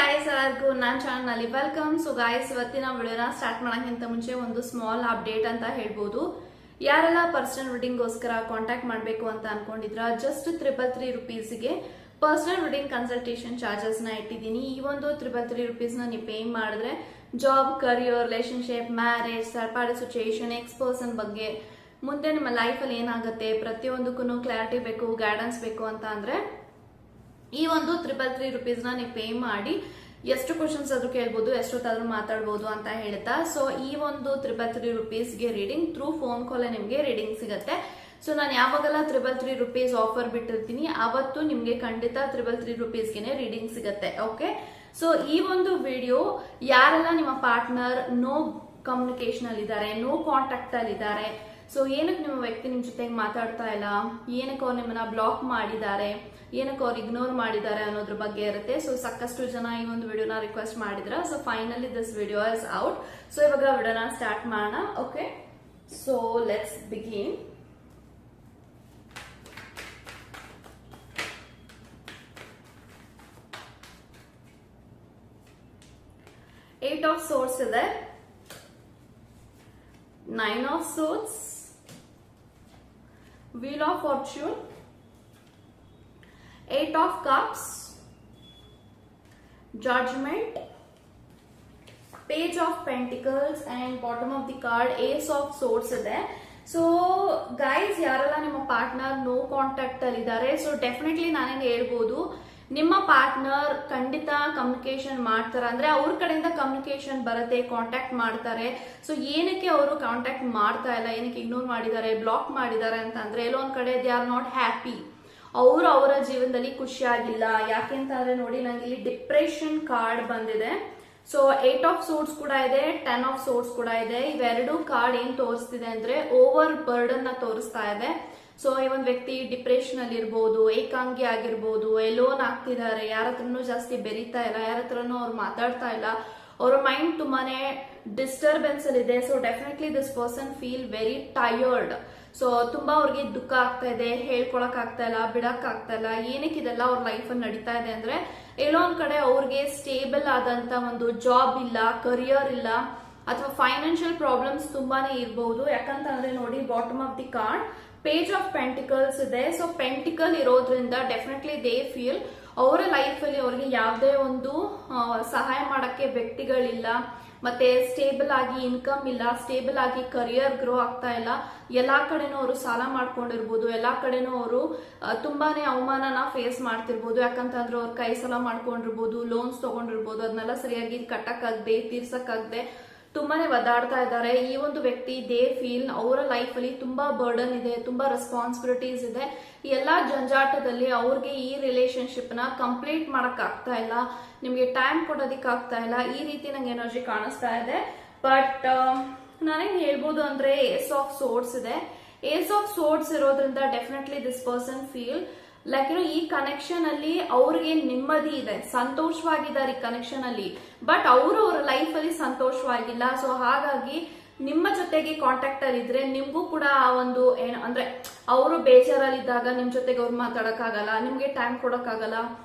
Guys ಎಲ್ಲರಿಗೂ ನನ್ನ ಚಾನಲ್ನಲ್ಲಿ ವೆಲ್ಕಮ್. ಸೊ ಗಾಯ್ಸ್, ಇವತ್ತಿನ ವಿಡಿಯೋನ ಸ್ಟಾರ್ಟ್ ಮಾಡೋಕ್ಕಿಂತ ಮುಂಚೆ ಒಂದು ಸ್ಮಾಲ್ ಅಪ್ಡೇಟ್ ಅಂತ ಹೇಳ್ಬೋದು. ಯಾರೆಲ್ಲ ಪರ್ಸನಲ್ ರೀಡಿಂಗ್ಗೋಸ್ಕರ ಕಾಂಟ್ಯಾಕ್ಟ್ ಮಾಡಬೇಕು ಅಂತ ಅನ್ಕೊಂಡಿದ್ರ, ಜಸ್ಟ್ 333 ರುಪೀಸ್ಗೆ ಪರ್ಸನಲ್ ರೀಡಿಂಗ್ ಕನ್ಸಲ್ಟೇಷನ್ ಚಾರ್ಜಸ್ನ ಇಟ್ಟಿದ್ದೀನಿ. ಈ ಒಂದು 333 ರುಪೀಸ್ನ ನೀವು ಪೇ ಮಾಡಿದ್ರೆ job, career, relationship, marriage, third party situation, ex person ಬಗ್ಗೆ ಮುಂದೆ ನಿಮ್ಮ ಲೈಫಲ್ಲಿ ಏನಾಗುತ್ತೆ ಪ್ರತಿಯೊಂದಕ್ಕೂ ಕ್ಲಾರಿಟಿ ಬೇಕು, ಗೈಡೆನ್ಸ್ ಬೇಕು ಅಂತ ಅಂದ್ರೆ ಈ ಒಂದು 333 ರುಪೀಸ್ನ ನೀವು ಪೇ ಮಾಡಿ ಎಷ್ಟು ಕ್ವಶನ್ಸ್ ಆದ್ರೂ ಕೇಳ್ಬೋದು, ಎಷ್ಟೊತ್ತಾದ್ರೂ ಮಾತಾಡ್ಬೋದು ಅಂತ ಹೇಳ್ತಾ. ಸೊ ಈ ಒಂದು 333 ರುಪೀಸ್ಗೆ ರೀಡಿಂಗ್ ಥ್ರೂ ಫೋನ್ ಕಾಲ್ ನಿಮ್ಗೆ ರೀಡಿಂಗ್ ಸಿಗುತ್ತೆ. ಸೊ ನಾನು ಯಾವಾಗೆಲ್ಲ 333 ರುಪೀಸ್ ಆಫರ್ ಬಿಟ್ಟಿರ್ತೀನಿ ಅವತ್ತು ನಿಮ್ಗೆ ಖಂಡಿತ 333 ರುಪೀಸ್ಗೆ ರೀಡಿಂಗ್ ಸಿಗುತ್ತೆ. ಓಕೆ, ಸೊ ಈ ಒಂದು ವಿಡಿಯೋ ಯಾರೆಲ್ಲ ನಿಮ್ಮ ಪಾರ್ಟ್ನರ್ ನೋ ಕಮ್ಯುನಿಕೇಶನ್ ಅಲ್ಲಿ ಇದ್ದಾರೆ, ನೋ ಕಾಂಟ್ಯಾಕ್ಟ್ ಅಲ್ಲಿ ಇದ್ದಾರೆ, ಸೊ ಏನಕ್ಕೆ ನಿಮ್ಮ ವ್ಯಕ್ತಿ ನಿಮ್ ಜೊತೆಗೆ ಮಾತಾಡ್ತಾ ಇಲ್ಲ, ಏನಕ್ಕೆ ಅವ್ರು ನಿಮ್ಮನ್ನ ಬ್ಲಾಕ್ ಮಾಡಿದ್ದಾರೆ, ಏನಕ್ಕೆ ಅವ್ರು ಇಗ್ನೋರ್ ಮಾಡಿದ್ದಾರೆ ಅನ್ನೋದ್ರ ಬಗ್ಗೆ ಇರುತ್ತೆ. ಸೊ ಸಾಕಷ್ಟು ಜನ ಈ ಒಂದು ವಿಡಿಯೋನ ರಿಕ್ವೆಸ್ಟ್ ಮಾಡಿದ್ರ. So finally this video is out. So ಇವಾಗ ವಿಡಿಯೋನ ಸ್ಟಾರ್ಟ್ ಮಾಡೋಣ. Okay, so let's begin. Eight of swords ಇದೆ, 9 of swords, Wheel of Fortune, 8 of Cups, Judgment, Page of Pentacles and bottom of the card Ace of Swords ಇದೆ. So guys, ಯಾರೆಲ್ಲ ನಿಮ್ಮ partner no contact ಅಲ್ಲಿ ಇದ್ದಾರೆ, so definitely ನಾನೇನು ಹೇಳ್ಬೋದು, ನಿಮ್ಮ partner ಖಂಡಿತ ಕಮ್ಯುನಿಕೇಶನ್ ಮಾಡ್ತಾರೆ. ಅಂದ್ರೆ ಅವ್ರ ಕಡೆಯಿಂದ ಕಮ್ಯುನಿಕೇಶನ್ ಬರುತ್ತೆ, ಕಾಂಟ್ಯಾಕ್ಟ್ ಮಾಡ್ತಾರೆ. ಸೊ ಏನಕ್ಕೆ ಅವರು ಕಾಂಟ್ಯಾಕ್ಟ್ ಮಾಡ್ತಾ ಇಲ್ಲ, ಏನಕ್ಕೆ ಇಗ್ನೋರ್ ಮಾಡಿದ್ದಾರೆ, ಬ್ಲಾಕ್ ಮಾಡಿದ್ದಾರೆ ಅಂತ ಅಂದ್ರೆ ಎಲ್ಲೋ ಒಂದ್ ಕಡೆ ದೇ ಆರ್ ನಾಟ್ ಹ್ಯಾಪಿ. ಅವರು ಅವರ ಜೀವನದಲ್ಲಿ ಖುಷಿಯಾಗಿಲ್ಲ. ಯಾಕೆಂತಂದ್ರೆ ನೋಡಿ, ನಂಗೆ ಇಲ್ಲಿ ಡಿಪ್ರೆಷನ್ ಕಾರ್ಡ್ ಬಂದಿದೆ. ಸೊ 8 ಆಫ್ ಸೋರ್ಸ್ ಕೂಡ ಇದೆ, 10 ಆಫ್ ಸೋರ್ಸ್ ಕೂಡ ಇದೆ. ಇವೆರಡು ಕಾರ್ಡ್ ಏನ್ ತೋರಿಸ್ತಿದೆ ಅಂದ್ರೆ ಓವರ್ ಬರ್ಡನ್ ನ ತೋರಿಸ್ತಾ ಇದೆ. ಸೊ ಈ ಒಂದು ವ್ಯಕ್ತಿ ಡಿಪ್ರೆಷನ್ ಅಲ್ಲಿ ಇರ್ಬೋದು, ಏಕಾಂಗಿ ಆಗಿರ್ಬೋದು, ಎಲೋನ್ ಆಗ್ತಿದ್ದಾರೆ, ಯಾರ ಹತ್ರನೂ ಜಾಸ್ತಿ ಬೆರೀತಾ ಇಲ್ಲ, ಯಾರ ಹತ್ರನೂ ಅವ್ರು ಮಾತಾಡ್ತಾ ಇಲ್ಲ, ಅವ್ರ ಮೈಂಡ್ ತುಂಬಾನೇ ಡಿಸ್ಟರ್ಬೆನ್ಸ್ ಅಲ್ಲಿ ಇದೆ. So definitely this person feel very tired. So ತುಂಬಾ ಅವ್ರಿಗೆ ದುಃಖ ಆಗ್ತಾ ಇದೆ, ಹೇಳ್ಕೊಳಕ್ ಆಗ್ತಾ ಇಲ್ಲ, ಬಿಡಕ್ ಆಗ್ತಾ ಇಲ್ಲ. ಏನಕ್ಕೆ ಇದೆಲ್ಲ ಅವ್ರ ಲೈಫ್ ಅಲ್ಲಿ ನಡೀತಾ ಇದೆ ಅಂದ್ರೆ ಎಲ್ಲೋ ಒಂದ್ ಕಡೆ ಅವ್ರಿಗೆ ಸ್ಟೇಬಲ್ ಆದಂತ ಒಂದು ಜಾಬ್ ಇಲ್ಲ, ಕರಿಯರ್ ಇಲ್ಲ, ಅಥವಾ ಫೈನಾನ್ಷಿಯಲ್ ಪ್ರಾಬ್ಲಮ್ಸ್ ತುಂಬಾನೇ ಇರಬಹುದು. ಯಾಕಂತಂದ್ರೆ ನೋಡಿ, bottom of the card page of pentacles ಇದೆ. ಸೊ ಪೆಂಟಿಕಲ್ ಇರೋದ್ರಿಂದ ಡೆಫಿನೆಟ್ಲಿ ದೇ ಫೀಲ್ ಅವರ ಲೈಫ್ ಅಲ್ಲಿ ಅವ್ರಿಗೆ ಯಾವುದೇ ಒಂದು ಸಹಾಯ ಮಾಡಕ್ಕೆ ವ್ಯಕ್ತಿಗಳಿಲ್ಲ, ಮತ್ತೆ ಸ್ಟೇಬಲ್ ಆಗಿ ಇನ್ಕಮ್ ಇಲ್ಲ, ಸ್ಟೇಬಲ್ ಆಗಿ ಕರಿಯರ್ ಗ್ರೋ ಆಗ್ತಾ ಇಲ್ಲ. ಎಲ್ಲಾ ಕಡೆನೂ ಅವರು ಸಾಲ ಮಾಡ್ಕೊಂಡಿರ್ಬೋದು, ಎಲ್ಲಾ ಕಡೆನೂ ಅವರು ತುಂಬಾನೇ ಅವಮಾನನ ಫೇಸ್ ಮಾಡ್ತಿರ್ಬೋದು. ಯಾಕಂತಂದ್ರೆ ಅವ್ರ ಕೈ ಸಾಲ ಮಾಡ್ಕೊಂಡಿರ್ಬೋದು, ಲೋನ್ಸ್ ತಗೊಂಡಿರ್ಬೋದು, ಅದನ್ನೆಲ್ಲ ಸರಿಯಾಗಿ ಕಟ್ಟಕ್ಕಾಗದೆ, ತೀರ್ಸಕ್ಕಾಗದೆ ತುಂಬಾನೇ ಒದ್ದಾಡ್ತಾ ಇದ್ದಾರೆ. ಈ ಒಂದು ವ್ಯಕ್ತಿ ದೇ ಫೀಲ್ ಅವರ ಲೈಫ್ ಅಲ್ಲಿ ತುಂಬಾ ಬರ್ಡನ್ ಇದೆ, ತುಂಬಾ ರೆಸ್ಪಾನ್ಸಿಬಿಲಿಟೀಸ್ ಇದೆ. ಎಲ್ಲಾ ಜಂಜಾಟದಲ್ಲಿ ಅವ್ರಿಗೆ ಈ ರಿಲೇಶನ್ಶಿಪ್ ನ ಕಂಪ್ಲೀಟ್ ಮಾಡಕ್ ಆಗ್ತಾ ಇಲ್ಲ, ನಿಮ್ಗೆ ಟೈಮ್ ಕೊಡೋದಿಕ್ ಆಗ್ತಾ ಇಲ್ಲ. ಈ ರೀತಿ ನಂಗೆ ಎನರ್ಜಿ ಕಾಣಿಸ್ತಾ ಇದೆ. ಬಟ್ ನಾನೇನ್ ಹೇಳ್ಬೋದು ಅಂದ್ರೆ ಏಸ್ ಆಫ್ ಸೋರ್ಸ್ ಇದೆ. ಏಸ್ ಆಫ್ ಸೋರ್ಸ್ ಇರೋದ್ರಿಂದ definitely this person feel like ಈ ಕನೆಕ್ಷನ್ ಅಲ್ಲಿ ಅವ್ರಿಗೆ ನೆಮ್ಮದಿ ಇದೆ, ಸಂತೋಷವಾಗಿದ್ದಾರೆ ಈ ಕನೆಕ್ಷನ್ ಅಲ್ಲಿ. ಬಟ್ ಅವರು ಅವರ ಲೈಫ್ ಅಲ್ಲಿ ಸಂತೋಷವಾಗಿಲ್ಲ. ಸೊ ಹಾಗಾಗಿ ನಿಮ್ಮ ಜೊತೆಗೆ ಕಾಂಟ್ಯಾಕ್ಟ್ ಅಲ್ಲಿ ಇದ್ರೆ ನಿಮ್ಗೂ ಕೂಡ ಆ ಒಂದು ಏನು ಅಂದ್ರೆ ಅವರು ಬೇಜಾರಲ್ಲಿದ್ದಾಗ ನಿಮ್ ಜೊತೆಗೆ ಅವ್ರು ಮಾತಾಡಕ್ಕಾಗಲ್ಲ, ನಿಮ್ಗೆ ಟೈಮ್ ಕೊಡಕ್ಕಾಗಲ್ಲ.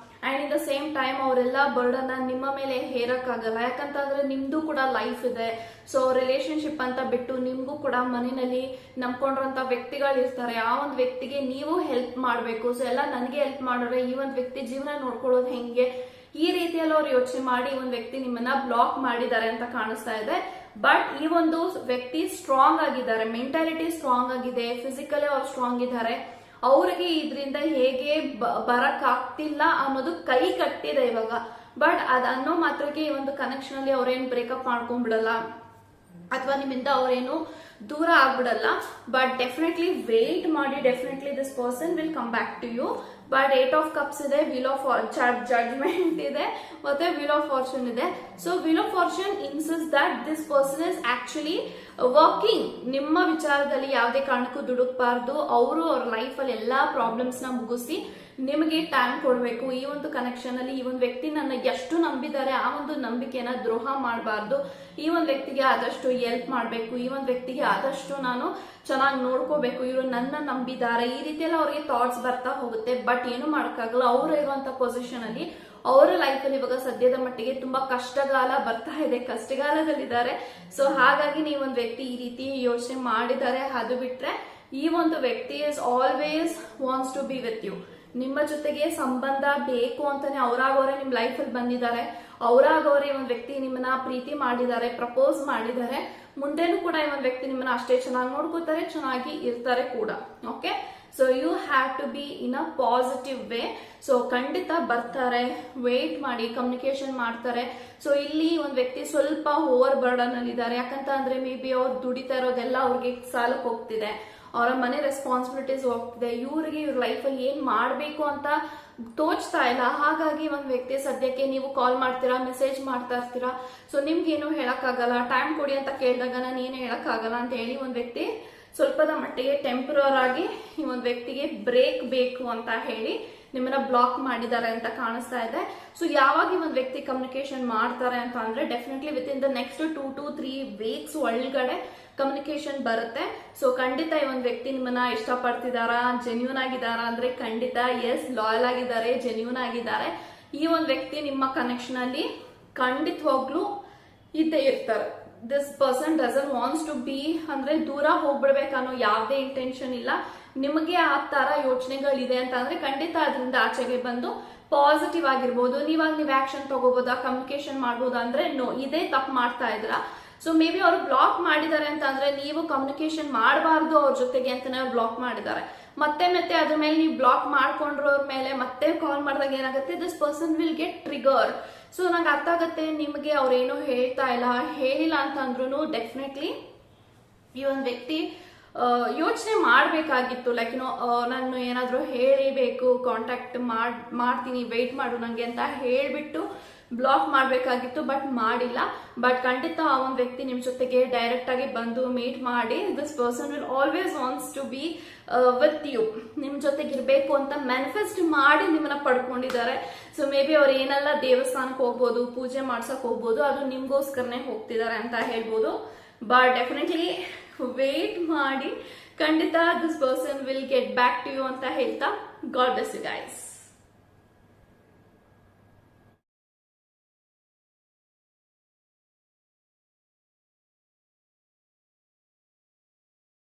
And in the same time ಅವರೆಲ್ಲ ಬರ್ಡನ್ನ ನಿಮ್ಮ ಮೇಲೆ ಹೇರಕ್ಕಾಗಲ್ಲ. ಯಾಕಂತಂದ್ರೆ ನಿಮ್ದು ಕೂಡ ಲೈಫ್ ಇದೆ. ಸೊ ರಿಲೇಶನ್ಶಿಪ್ ಅಂತ ಬಿಟ್ಟು ನಿಮ್ಗೂ ಕೂಡ ಮನೆಯಲ್ಲಿ ನಂಬ್ಕೊಂಡಿರೋಂತ ವ್ಯಕ್ತಿಗಳು ಇರ್ತಾರೆ. ಆ ಒಂದು ವ್ಯಕ್ತಿಗೆ ನೀವು ಹೆಲ್ಪ್ ಮಾಡ್ಬೇಕು. ಸೊ ಎಲ್ಲ ನನಗೆ ಹೆಲ್ಪ್ ಮಾಡಿದ್ರೆ ಈ ಒಂದು ವ್ಯಕ್ತಿ ಜೀವನ ನೋಡ್ಕೊಳ್ಳೋದು ಹೆಂಗೆ, ಈ ರೀತಿಯಲ್ಲಿ ಅವ್ರು ಯೋಚನೆ ಮಾಡಿ ಒಂದು ವ್ಯಕ್ತಿ ನಿಮ್ಮನ್ನ ಬ್ಲಾಕ್ ಮಾಡಿದ್ದಾರೆ ಅಂತ ಕಾಣಿಸ್ತಾ ಇದೆ. ಬಟ್ ಈ ಒಂದು ವ್ಯಕ್ತಿ ಸ್ಟ್ರಾಂಗ್ ಆಗಿದ್ದಾರೆ, ಮೆಂಟಾಲಿಟಿ ಸ್ಟ್ರಾಂಗ್ ಆಗಿದೆ, ಫಿಸಿಕಲಿ ಅವ್ರು ಸ್ಟ್ರಾಂಗ್ ಇದ್ದಾರೆ. ಅವ್ರಿಗೆ ಇದರಿಂದ ಹೇಗೆ ಬರಕ್ ಆಗ್ತಿಲ್ಲ ಅನ್ನೋದು ಕೈ ಕಟ್ಟಿದೆ ಇವಾಗ. ಬಟ್ ಅನ್ನೋ ಮಾತ್ರಕ್ಕೆ ಈ ಒಂದು ಕನೆಕ್ಷನ್ ಅಲ್ಲಿ ಅವ್ರೇನ್ ಬ್ರೇಕಪ್ ಮಾಡ್ಕೊಂಡ್ಬಿಡಲ್ಲ, ಅಥವಾ ನಿಮ್ಮಿಂದ ಅವ್ರೇನು ದೂರ ಆಗ್ಬಿಡಲ್ಲ. ಬಟ್ ಡೆಫಿನೆಟ್ಲಿ ವೇಟ್ ಮಾಡಿ, definitely this person will come back to you. But 8 of cups ಇದೆ, ವೀಲ್ ಆಫ್ ಜಡ್ಜ್ಮೆಂಟ್ ಇದೆ, ಮತ್ತೆ ವೀಲ್ ಆಫ್ ಫಾರ್ಚೂನ್ ಇದೆ. So wheel of fortune insists that this person is actually working. ನಿಮ್ಮ ವಿಚಾರದಲ್ಲಿ ಯಾವುದೇ ಕಾರಣಕ್ಕೂ ದುಡುಕ್ಬಾರ್ದು. ಅವರು ಅವ್ರ ಲೈಫ್ ಅಲ್ಲಿ ಎಲ್ಲಾ ಪ್ರಾಬ್ಲಮ್ಸ್ ನ ಮುಗಿಸಿ ನಿಮಗೆ ಟೈಮ್ ಕೊಡಬೇಕು. ಈ ಒಂದು ಕನೆಕ್ಷನ್ ಅಲ್ಲಿ ಈ ಒಂದು ವ್ಯಕ್ತಿ ನನ್ನ ಎಷ್ಟು ನಂಬಿದ್ದಾರೆ, ಆ ಒಂದು ನಂಬಿಕೆನ ದ್ರೋಹ ಮಾಡಬಾರ್ದು. ಈ ಒಂದು ವ್ಯಕ್ತಿಗೆ ಆದಷ್ಟು ಹೆಲ್ಪ್ ಮಾಡಬೇಕು, ಈ ಒಂದು ವ್ಯಕ್ತಿಗೆ ಆದಷ್ಟು ನಾನು ಚೆನ್ನಾಗಿ ನೋಡ್ಕೋಬೇಕು, ಇವರು ನನ್ನ ನಂಬಿದ್ದಾರೆ, ಈ ರೀತಿ ಎಲ್ಲ ಅವ್ರಿಗೆ ಥಾಟ್ಸ್ ಬರ್ತಾ ಹೋಗುತ್ತೆ. ಬಟ್ ಏನು ಮಾಡಕ್ಕಾಗಲ್ಲ, ಅವ್ರು ಇರುವಂತ ಪೊಸಿಷನ್ ಅಲ್ಲಿ ಅವರ ಲೈಫಲ್ಲಿ ಇವಾಗ ಸದ್ಯದ ಮಟ್ಟಿಗೆ ತುಂಬಾ ಕಷ್ಟಗಾಲ ಬರ್ತಾ ಇದೆ, ಕಷ್ಟಗಾಲದಲ್ಲಿದ್ದಾರೆ. ಸೊ ಹಾಗಾಗಿ ನೀವು ಒಂದು ವ್ಯಕ್ತಿ ಈ ರೀತಿ ಯೋಚನೆ ಮಾಡಿದ್ದಾರೆ. ಅದು ಬಿಟ್ರೆ ಈ ಒಂದು ವ್ಯಕ್ತಿ is always wants to be with you. ನಿಮ್ಮ ಜೊತೆಗೆ ಸಂಬಂಧ ಬೇಕು ಅಂತಾನೆ ಅವರಾಗವರೇ ನಿಮ್ ಲೈಫಲ್ಲಿ ಬಂದಿದ್ದಾರೆ. ಅವರಾಗವರೇ ಈ ಒಂದು ವ್ಯಕ್ತಿ ನಿಮ್ಮನ್ನ ಪ್ರೀತಿ ಮಾಡಿದ್ದಾರೆ, ಪ್ರಪೋಸ್ ಮಾಡಿದ್ದಾರೆ. ಮುಂದೆನೂ ಕೂಡ ಈ ಒಂದು ವ್ಯಕ್ತಿ ನಿಮ್ಮನ್ನ ಅಷ್ಟೇ ಚೆನ್ನಾಗಿ ನೋಡ್ಕೋತಾರೆ, ಚೆನ್ನಾಗಿ ಇರ್ತಾರೆ ಕೂಡ. Okay, so you have to be in a positive way. So ಖಂಡಿತ ಬರ್ತಾರೆ, ವೇಟ್ ಮಾಡಿ, ಕಮ್ಯುನಿಕೇಶನ್ ಮಾಡ್ತಾರೆ. ಸೊ ಇಲ್ಲಿ ಒಂದು ವ್ಯಕ್ತಿ ಸ್ವಲ್ಪ ಓವರ್ ಬರ್ಡನ್ ಅಲ್ಲಿ ಇದ್ದಾರೆ. ಯಾಕಂತ ಅಂದ್ರೆ ಮೇ ಬಿ ಅವ್ರು ದುಡಿತಾ ಇರೋದೆಲ್ಲ ಅವ್ರಿಗೆ ಸಾಲಕ್ಕೆ ಹೋಗ್ತಿದೆ, ಅವರ ಮನೆ ರೆಸ್ಪಾನ್ಸಿಬಿಲಿಟೀಸ್ ಹೋಗ್ತಿದೆ, ಇವ್ರಿಗೆ ಇವ್ರ ಲೈಫಲ್ಲಿ ಏನ್ ಮಾಡ್ಬೇಕು ಅಂತ ತೋಚ್ತಾ ಇಲ್ಲ. ಹಾಗಾಗಿ ಒಂದು ವ್ಯಕ್ತಿ ಸದ್ಯಕ್ಕೆ ನೀವು ಕಾಲ್ ಮಾಡ್ತೀರಾ, ಮೆಸೇಜ್ ಮಾಡ್ತಾ ಇರ್ತೀರಾ. ಸೊ ನಿಮ್ಗೇನು ಹೇಳಕ್ಕಾಗಲ್ಲ, ಟೈಮ್ ಕೊಡಿ ಅಂತ ಕೇಳಿದಾಗ ನಾನು ಏನು ಹೇಳಕ್ಕಾಗಲ್ಲ ಅಂತ ಹೇಳಿ ಒಂದು ವ್ಯಕ್ತಿ ಸ್ವಲ್ಪದ ಮಟ್ಟಿಗೆ ಟೆಂಪರರ್ ಆಗಿ ಈ ಒಂದು ವ್ಯಕ್ತಿಗೆ ಬ್ರೇಕ್ ಬೇಕು ಅಂತ ಹೇಳಿ ನಿಮ್ಮನ್ನ ಬ್ಲಾಕ್ ಮಾಡಿದ್ದಾರೆ ಅಂತ ಕಾಣಿಸ್ತಾ ಇದೆ. ಸೊ ಯಾವಾಗ ಈ ಒಂದು ವ್ಯಕ್ತಿ ಕಮ್ಯುನಿಕೇಶನ್ ಮಾಡ್ತಾರೆ ಅಂತ ಅಂದ್ರೆ definitely with in the next 2 to 3 weeks ಒಳಗಡೆ ಕಮ್ಯುನಿಕೇಶನ್ ಬರುತ್ತೆ. ಸೊ ಖಂಡಿತ ಈ ಒಂದು ವ್ಯಕ್ತಿ ನಿಮ್ಮನ್ನ ಇಷ್ಟಪಡ್ತಿದಾರಾ, ಜೆನ್ಯೂನ್ ಆಗಿದಾರಾ ಅಂದ್ರೆ ಖಂಡಿತ ಎಸ್, ಲಾಯಲ್ ಆಗಿದ್ದಾರೆ, ಜೆನ್ಯೂನ್ ಆಗಿದ್ದಾರೆ. ಈ ಒಂದು ವ್ಯಕ್ತಿ ನಿಮ್ಮ ಕನೆಕ್ಷನ್ ಅಲ್ಲಿ ಖಂಡಿತವಾಗ್ಲೂ ಇದ್ದೇ ಇರ್ತಾರೆ. This person doesn't wants to be ಅಂದ್ರೆ ದೂರ ಹೋಗ್ಬಿಡ್ಬೇಕನ್ನೋ ಯಾವುದೇ ಇಂಟೆನ್ಷನ್ ಇಲ್ಲ. ನಿಮಗೆ ಆ ತರ ಯೋಚನೆಗಳಿದೆ ಅಂತ ಅಂದ್ರೆ ಖಂಡಿತ ಅದರಿಂದ ಆಚೆಗೆ ಬಂದು ಪಾಸಿಟಿವ್ ಆಗಿರ್ಬೋದು. ನೀವಾಗ ನೀವು ಆಕ್ಷನ್ ತಗೋಬೋದಾ, ಕಮ್ಯುನಿಕೇಶನ್ ಮಾಡ್ಬೋದಾ ಅಂದ್ರೆ ನೋ, ಇದೇ ತಪ್ಪು ಮಾಡ್ತಾ ಇದ್ರ. ಸೊ ಮೇ ಬಿ ಅವರು ಬ್ಲಾಕ್ ಮಾಡಿದ್ದಾರೆ ಅಂತ ಅಂದ್ರೆ ನೀವು ಕಮ್ಯುನಿಕೇಶನ್ ಮಾಡಬಾರ್ದು ಅವ್ರ ಜೊತೆಗೆ ಅಂತಾನೆ ಅವ್ರು ಬ್ಲಾಕ್ ಮಾಡಿದ್ದಾರೆ. ಮತ್ತೆ ಮತ್ತೆ ಅದ್ರ ಮೇಲೆ ನೀವು ಬ್ಲಾಕ್ ಮಾಡ್ಕೊಂಡ್ರವ್ರ ಮೇಲೆ ಮತ್ತೆ ಕಾಲ್ ಮಾಡಿದಾಗ ಏನಾಗುತ್ತೆ, this person will get trigger. So ನಂಗೆ ಅರ್ಥ ಆಗುತ್ತೆ ನಿಮಗೆ ಅವ್ರೇನೋ ಹೇಳ್ತಾ ಇಲ್ಲ, ಹೇಳಿಲ್ಲ ಅಂತ ಅಂದ್ರೂ ಡೆಫಿನೆಟ್ಲಿ ಈ ಒಂದು ವ್ಯಕ್ತಿ ಯೋಚನೆ ಮಾಡಬೇಕಾಗಿತ್ತು. ಲೈಕ್ ನಾನು ಏನಾದರೂ ಹೇಳಿಬೇಕು, ಕಾಂಟ್ಯಾಕ್ಟ್ ಮಾಡ್ತೀನಿ, ವೆಯ್ಟ್ ಮಾಡು ನಂಗೆ ಅಂತ ಹೇಳ್ಬಿಟ್ಟು ಬ್ಲಾಕ್ ಮಾಡಬೇಕಾಗಿತ್ತು, ಬಟ್ ಮಾಡಿಲ್ಲ. ಬಟ್ ಖಂಡಿತ ಆ ಒಂದು ವ್ಯಕ್ತಿ ನಿಮ್ ಜೊತೆಗೆ ಡೈರೆಕ್ಟ್ ಆಗಿ ಬಂದು ಮೀಟ್ ಮಾಡಿ this person will always wants to be with you, ನಿಮ್ ಜೊತೆಗೆ ಇರಬೇಕು ಅಂತ ಮ್ಯಾನಿಫೆಸ್ಟ್ ಮಾಡಿ ನಿಮ್ಮನ್ನ ಪಡ್ಕೊಂಡಿದ್ದಾರೆ. ಸೊ ಮೇ ಬಿ ಅವ್ರು ಏನೆಲ್ಲ ದೇವಸ್ಥಾನಕ್ಕೆ ಹೋಗ್ಬೋದು, ಪೂಜೆ ಮಾಡ್ಸಕ್ ಹೋಗ್ಬೋದು, ಅದು ನಿಮ್ಗೋಸ್ಕರನೇ ಹೋಗ್ತಿದ್ದಾರೆ ಅಂತ ಹೇಳ್ಬೋದು. ಬಟ್ ಡೆಫಿನೆಟ್ಲಿ ವೇಟ್ ಮಾಡಿ, ಖಂಡಿತ this person will get back to you ಅಂತ ಹೇಳ್ತಾ ಗಾಡ್ ಬ್ಲೆಸ್ ಯು ಗೈಸ್.